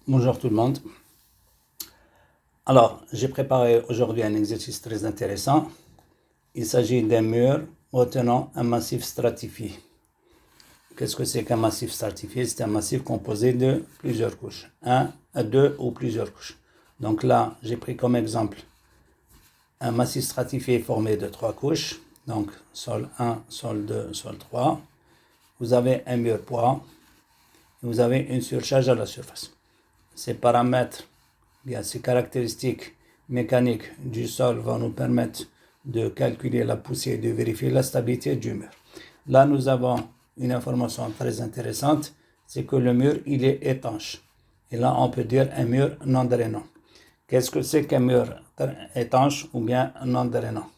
Bonjour tout le monde. Alors, j'ai préparé aujourd'hui un exercice très intéressant. Il s'agit d'un mur retenant un massif stratifié. Qu'est-ce que c'est qu'un massif stratifié? C'est un massif composé de plusieurs couches. Deux ou plusieurs couches. Donc là, j'ai pris comme exemple un massif stratifié formé de 3 couches. Donc, sol 1, sol 2, sol 3. Vous avez un mur poids. Et vous avez une surcharge à la surface. Ces paramètres, ces caractéristiques mécaniques du sol vont nous permettre de calculer la poussée et de vérifier la stabilité du mur. Là, nous avons une information très intéressante, c'est que le mur, il est étanche. Et là, on peut dire un mur non drainant. Qu'est-ce que c'est qu'un mur étanche ou bien non drainant?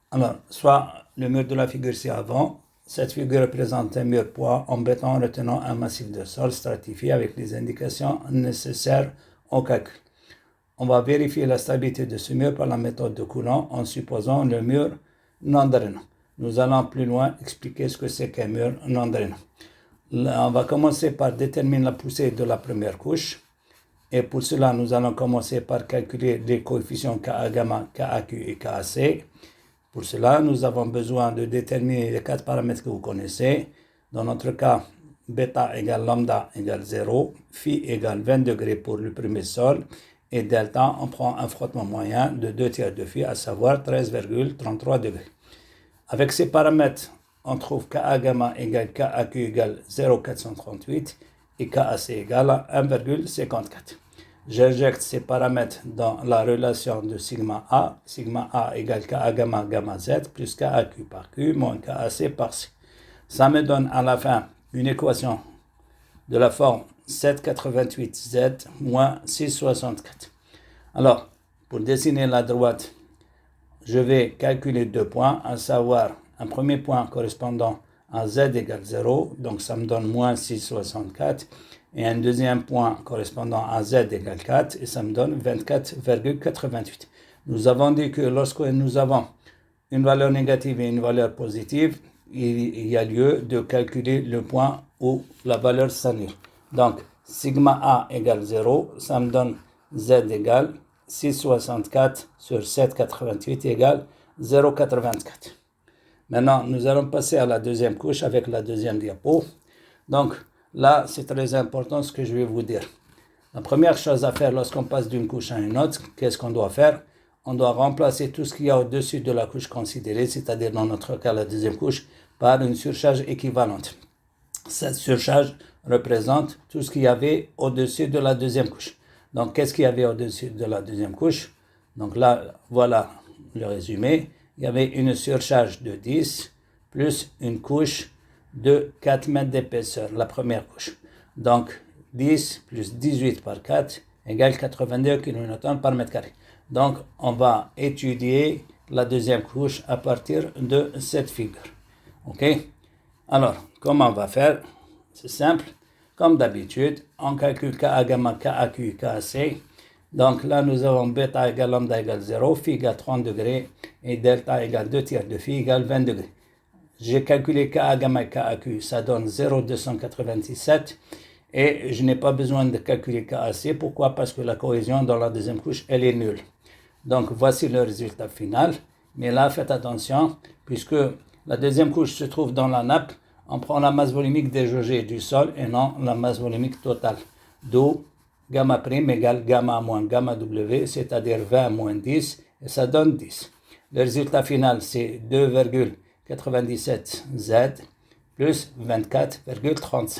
Alors, soit le mur de la figure ci-avant, cette figure représente un mur poids en béton retenant un massif de sol stratifié avec les indications nécessaires au calcul. On va vérifier la stabilité de ce mur par la méthode de Coulomb en supposant le mur non drainant. Nous allons plus loin expliquer ce que c'est qu'un mur non drainant. Là, on va commencer par déterminer la poussée de la première couche. Et pour cela, nous allons commencer par calculer les coefficients Ka gamma, KAQ et KAC. Pour cela, nous avons besoin de déterminer les 4 paramètres que vous connaissez. Dans notre cas, bêta égale lambda égale 0, phi égale 20 degrés pour le premier sol, et delta, on prend un frottement moyen de 2 tiers de phi, à savoir 13,33 degrés. Avec ces paramètres, on trouve Ka gamma égale KAQ égale 0,438 et KAC égale 1,54. J'injecte ces paramètres dans la relation de sigma A. Sigma A égale Ka gamma gamma Z plus KAQ par Q moins KAC par C. Ça me donne à la fin une équation de la forme 7,88Z moins 6,64. Alors, pour dessiner la droite, je vais calculer 2 points, à savoir un premier point correspondant à Z égale 0, donc ça me donne moins 6,64, et un deuxième point correspondant à Z égale 4, et ça me donne 24,88. Nous avons dit que lorsque nous avons une valeur négative et une valeur positive, il y a lieu de calculer le point où la valeur s'annule. Donc, sigma A égale 0, ça me donne Z égale 6,64 sur 7,88 égale 0,84. Maintenant, nous allons passer à la deuxième couche avec la deuxième diapo. Donc, là, c'est très important ce que je vais vous dire. La première chose à faire lorsqu'on passe d'une couche à une autre, qu'est-ce qu'on doit faire? On doit remplacer tout ce qu'il y a au-dessus de la couche considérée, c'est-à-dire dans notre cas la deuxième couche, par une surcharge équivalente. Cette surcharge représente tout ce qu'il y avait au-dessus de la deuxième couche. Donc, qu'est-ce qu'il y avait au-dessus de la deuxième couche? Donc là, voilà le résumé. Il y avait une surcharge de 10 plus une couche de 4 mètres d'épaisseur, la première couche. Donc, 10 plus 18 par 4 égale 82 kN par mètre carré. Donc, on va étudier la deuxième couche à partir de cette figure. OK? Alors, comment on va faire? C'est simple. Comme d'habitude, on calcule Ka gamma, KAQ, KAC. Donc là, nous avons bêta égale lambda égale 0, phi égale 30 degrés et delta égale 2 tiers de phi égale 20 degrés. J'ai calculé Ka gamma et KAQ, ça donne 0,297 et je n'ai pas besoin de calculer KAC. Pourquoi? Parce que la cohésion dans la deuxième couche, elle est nulle. Donc voici le résultat final. Mais là, faites attention, puisque la deuxième couche se trouve dans la nappe, on prend la masse volumique déjaugée du sol et non la masse volumique totale. D'où gamma prime égale gamma moins gamma W, c'est-à-dire 20 moins 10, et ça donne 10. Le résultat final, c'est 2,97 Z plus 24,35.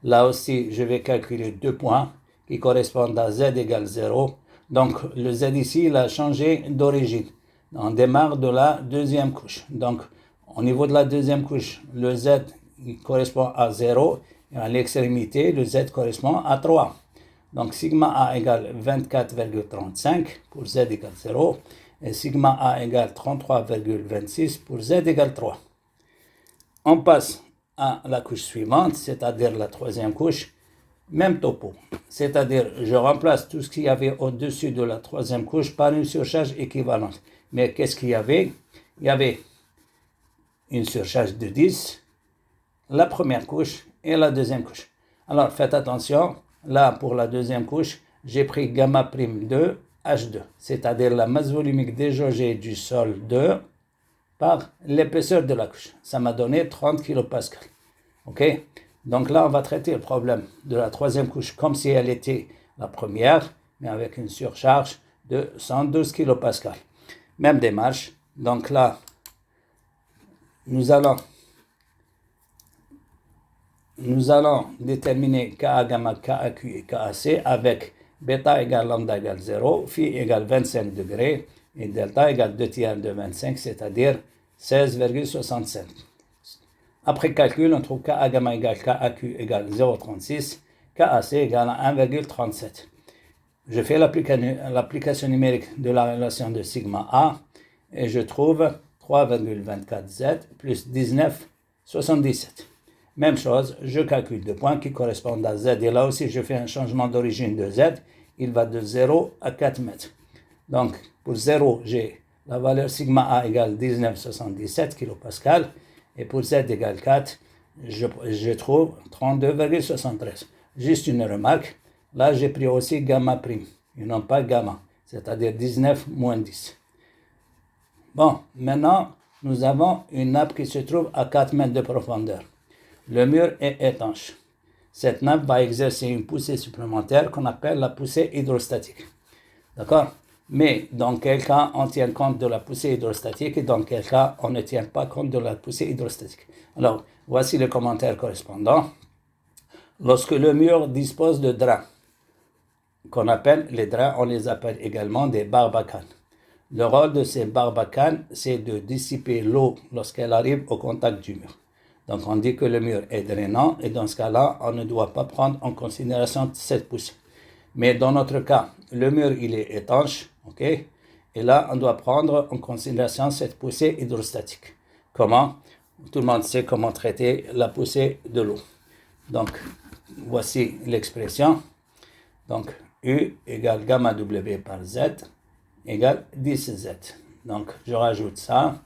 Là aussi, je vais calculer 2 points qui correspondent à Z égale 0. Donc, le Z ici, il a changé d'origine. On démarre de la deuxième couche. Donc, au niveau de la deuxième couche, le Z il correspond à 0 et à l'extrémité, le Z correspond à 3. Donc, sigma A égale 24,35 pour Z égale 0 et sigma A égale 33,26 pour Z égale 3. On passe à la couche suivante, c'est-à-dire la troisième couche. Même topo, c'est-à-dire je remplace tout ce qu'il y avait au-dessus de la troisième couche par une surcharge équivalente. Mais qu'est-ce qu'il y avait? Il y avait une surcharge de 10, la première couche et la deuxième couche. Alors faites attention, Là, pour la deuxième couche, j'ai pris gamma prime 2 H2, c'est-à-dire la masse volumique déjaugée du sol 2 par l'épaisseur de la couche. Ça m'a donné 30 kPa. OK? Donc là, on va traiter le problème de la troisième couche comme si elle était la première, mais avec une surcharge de 112 kPa. Même démarche. Donc là, nous allons déterminer Ka gamma, Kaq et Kac avec bêta égale lambda égale 0, phi égale 25 degrés et delta égale 2 tiers de 25, c'est-à-dire 16,65. Après calcul, on trouve Ka gamma égale Kaq égale 0,36, Kac égale 1,37. Je fais l'application numérique de la relation de sigma A et je trouve 3,24Z plus 19,77. Même chose, je calcule 2 points qui correspondent à Z. Et là aussi, je fais un changement d'origine de Z. Il va de 0 à 4 mètres. Donc, pour 0, j'ai la valeur sigma A égale 19,77 kPa. Et pour Z égale 4, je trouve 32,73. Juste une remarque. Là, j'ai pris aussi gamma prime, et non pas gamma, c'est-à-dire 19 moins 10. Bon, maintenant, nous avons une nappe qui se trouve à 4 mètres de profondeur. Le mur est étanche. Cette nappe va exercer une poussée supplémentaire qu'on appelle la poussée hydrostatique. D'accord? Mais dans quel cas on tient compte de la poussée hydrostatique et dans quel cas on ne tient pas compte de la poussée hydrostatique. Alors, voici le commentaire correspondant. Lorsque le mur dispose de draps, qu'on appelle les draps, on les appelle également des barbacanes. Le rôle de ces barbacanes, c'est de dissiper l'eau lorsqu'elle arrive au contact du mur. Donc on dit que le mur est drainant et dans ce cas-là, on ne doit pas prendre en considération cette poussée. Mais dans notre cas, le mur il est étanche, ok? Et là, on doit prendre en considération cette poussée hydrostatique. Comment? Tout le monde sait comment traiter la poussée de l'eau. Donc, voici l'expression. Donc, U égale gamma W par Z égale 10Z. Donc, je rajoute ça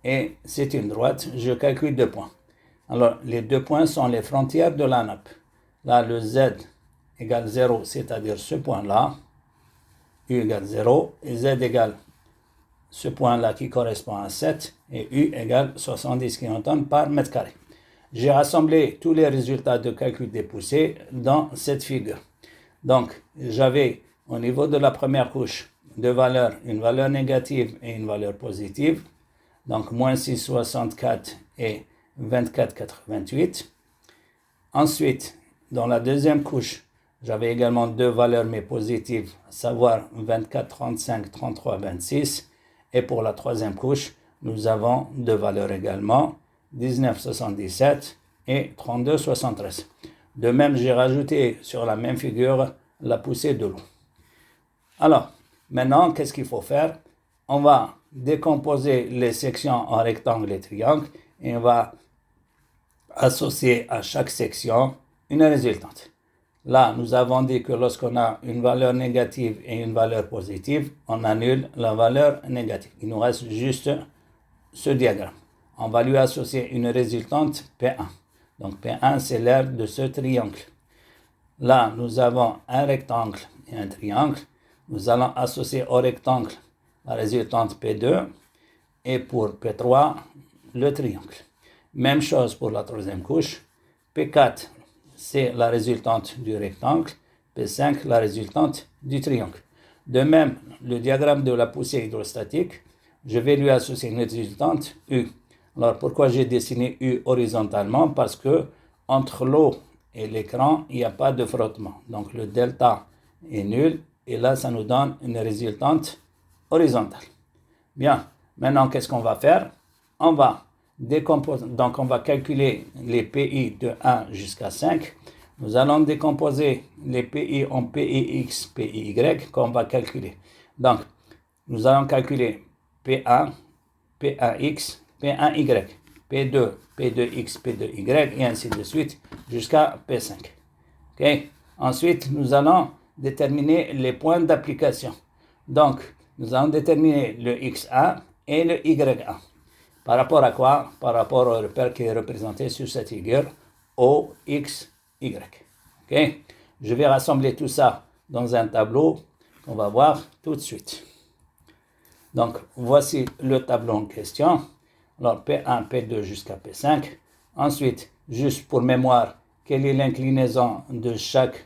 et c'est une droite. Je calcule 2 points. Alors, les 2 points sont les frontières de la nappe. Là, le Z égale 0, c'est-à-dire ce point-là. U égale 0 et Z égale ce point-là qui correspond à 7 et U égale 70 kN par mètre carré. J'ai rassemblé tous les résultats de calcul des poussées dans cette figure. Donc, j'avais au niveau de la première couche deux valeurs, une valeur négative et une valeur positive. Donc, moins 6,64 et 24,88. Ensuite, dans la deuxième couche, j'avais également deux valeurs mais positives, à savoir 24,35, 33,26. Et pour la troisième couche, nous avons deux valeurs également, 19,77 et 32,73. De même, j'ai rajouté sur la même figure la poussée de l'eau. Alors, maintenant, qu'est-ce qu'il faut faire? On va décomposer les sections en rectangles et triangles et on va associer à chaque section une résultante. Là, nous avons dit que lorsqu'on a une valeur négative et une valeur positive, on annule la valeur négative. Il nous reste juste ce diagramme. On va lui associer une résultante P1. Donc P1, c'est l'aire de ce triangle. Là, nous avons un rectangle et un triangle. Nous allons associer au rectangle la résultante P2 et pour P3, le triangle. Même chose pour la troisième couche. P4, c'est la résultante du rectangle. P5, la résultante du triangle. De même, le diagramme de la poussée hydrostatique, je vais lui associer une résultante U. Alors, pourquoi j'ai dessiné U horizontalement? Parce que entre l'eau et l'écran, il n'y a pas de frottement. Donc, le delta est nul. Et là, ça nous donne une résultante horizontale. Bien. Maintenant, qu'est-ce qu'on va faire? On va décomposer. Donc, on va calculer les PI de 1 jusqu'à 5. Nous allons décomposer les PI en PIX, PIY qu'on va calculer. Donc, nous allons calculer P1, P1X, P1Y, P2, P2X, P2Y, et ainsi de suite, jusqu'à P5. Okay? Ensuite, nous allons déterminer les points d'application. Donc, nous allons déterminer le X1 et le Y1. Par rapport à quoi? Par rapport au repère qui est représenté sur cette figure, OXY. Okay? Je vais rassembler tout ça dans un tableau qu'on va voir tout de suite. Donc, voici le tableau en question. Alors, P1, P2 jusqu'à P5. Ensuite, juste pour mémoire, quelle est l'inclinaison de chaque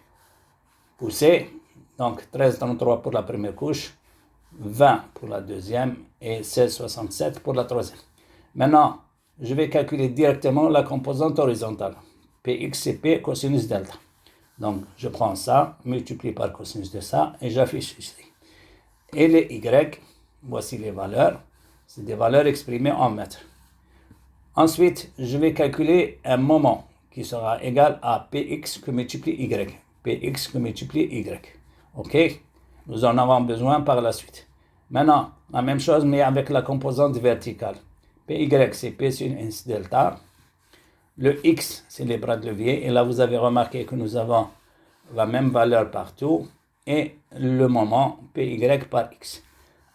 poussée? Donc, 13,33 pour la première couche, 20 pour la deuxième et 16,67 pour la troisième. Maintenant, je vais calculer directement la composante horizontale. Px, c'est P cosinus delta. Donc, je prends ça, multiplie par cosinus de ça et j'affiche ici. Et les Y, voici les valeurs. C'est des valeurs exprimées en mètres. Ensuite, je vais calculer un moment qui sera égal à Px que multiplie Y. Px que multiplie Y. OK? Nous en avons besoin par la suite. Maintenant, la même chose, mais avec la composante verticale. Py, c'est P sur S delta. Le X, c'est les bras de levier. Et là, vous avez remarqué que nous avons la même valeur partout. Et le moment, Py par X.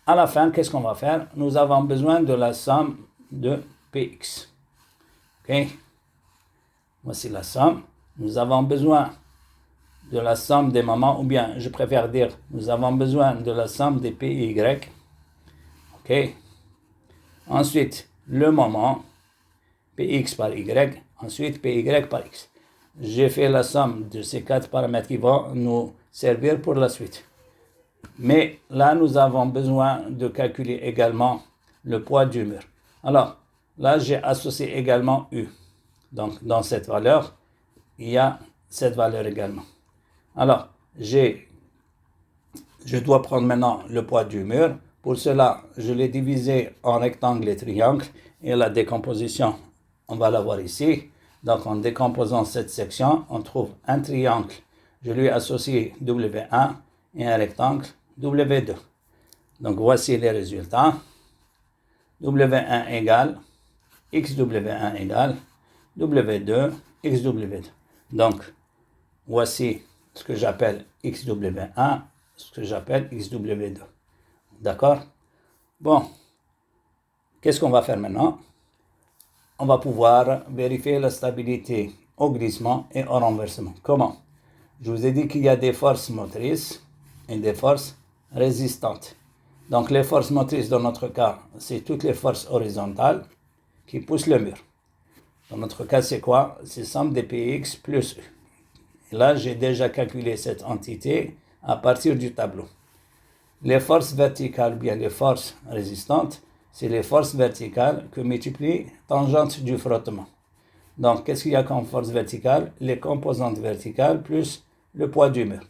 À la fin, qu'est-ce qu'on va faire? Nous avons besoin de la somme de Px. OK? Voici la somme. Nous avons besoin de la somme des moments, ou bien, je préfère dire, nous avons besoin de la somme des Py. OK? Ensuite, le moment, Px par Y. Ensuite, Py par X. J'ai fait la somme de ces 4 paramètres qui vont nous servir pour la suite. Mais là, nous avons besoin de calculer également le poids du mur. Alors, là, j'ai associé également U. Donc, dans cette valeur, il y a cette valeur également. Alors, je dois prendre maintenant le poids du mur. Pour cela, je l'ai divisé en rectangle et triangle. Et la décomposition, on va la voir ici. Donc, en décomposant cette section, on trouve un triangle. Je lui ai associé W1 et un rectangle W2. Donc, voici les résultats. W1 égale XW1 égale W2 XW2. Donc, voici ce que j'appelle XW1, ce que j'appelle XW2. D'accord? Bon, qu'est-ce qu'on va faire maintenant? On va pouvoir vérifier la stabilité au glissement et au renversement. Comment? Je vous ai dit qu'il y a des forces motrices et des forces résistantes. Donc, les forces motrices, dans notre cas, c'est toutes les forces horizontales qui poussent le mur. Dans notre cas, c'est quoi? C'est somme des Px plus U. Et là, j'ai déjà calculé cette entité à partir du tableau. Les forces verticales, bien les forces résistantes, c'est les forces verticales que multiplie tangente du frottement. Donc, qu'est-ce qu'il y a comme force verticale? Les composantes verticales plus le poids du mur.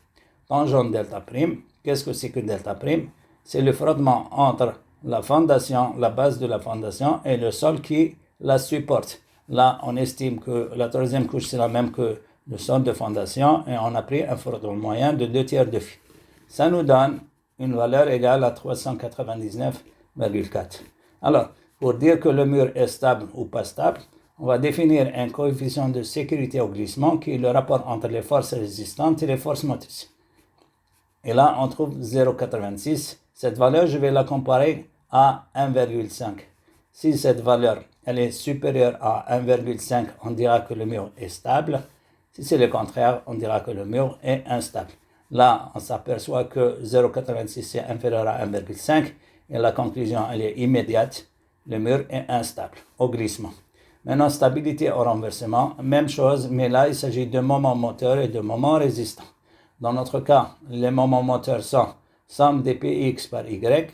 Tangente delta prime, qu'est-ce que c'est que delta prime? C'est le frottement entre la fondation, la base de la fondation et le sol qui la supporte. Là, on estime que la troisième couche, c'est la même que le sol de fondation et on a pris un frottement moyen de 2/3 de phi. Ça nous donne une valeur égale à 399,4. Alors, pour dire que le mur est stable ou pas stable, on va définir un coefficient de sécurité au glissement qui est le rapport entre les forces résistantes et les forces motrices. Et là, on trouve 0,86. Cette valeur, je vais la comparer à 1,5. Si cette valeur elle est supérieure à 1,5, on dira que le mur est stable. Si c'est le contraire, on dira que le mur est instable. Là, on s'aperçoit que 0,86 est inférieur à 1,5 et la conclusion elle est immédiate. Le mur est instable au glissement. Maintenant, stabilité au renversement, même chose, mais là, il s'agit de moments moteurs et de moments résistants. Dans notre cas, les moments moteurs sont somme des Px par Y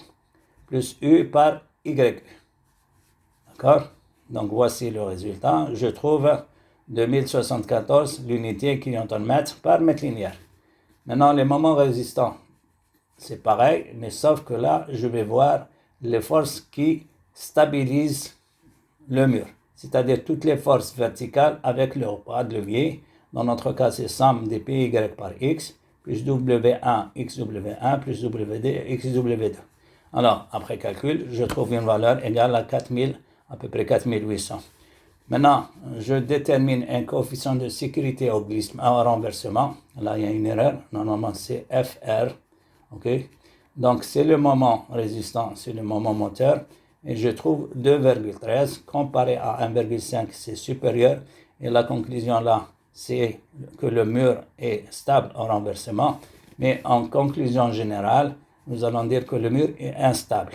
plus U par Y. D'accord? Donc, voici le résultat. Je trouve 2074 l'unité kilonewton-mètre par mètre linéaire. Maintenant, les moments résistants, c'est pareil, mais sauf que là, je vais voir les forces qui stabilisent le mur. C'est-à-dire toutes les forces verticales avec leur bras de levier. Dans notre cas, c'est somme des Py par X plus W1 XW1 plus WD XW2. Alors, après calcul, je trouve une valeur égale à 4000, à peu près 4800. Maintenant, je détermine un coefficient de sécurité au glissement, au renversement. Là, il y a une erreur. Normalement, c'est FR. OK? Donc, c'est le moment résistant, c'est le moment moteur. Et je trouve 2,13. Comparé à 1,5, c'est supérieur. Et la conclusion là, c'est que le mur est stable en renversement, mais en conclusion générale, nous allons dire que le mur est instable.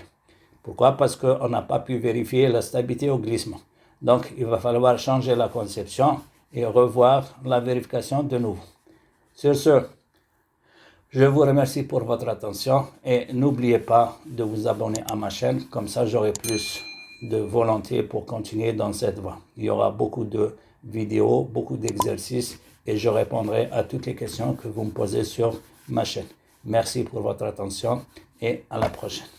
Pourquoi? Parce qu'on n'a pas pu vérifier la stabilité au glissement. Donc, il va falloir changer la conception et revoir la vérification de nouveau. Sur ce, je vous remercie pour votre attention et n'oubliez pas de vous abonner à ma chaîne, comme ça j'aurai plus de volonté pour continuer dans cette voie. Il y aura beaucoup de vidéos, beaucoup d'exercices et je répondrai à toutes les questions que vous me posez sur ma chaîne. Merci pour votre attention et à la prochaine.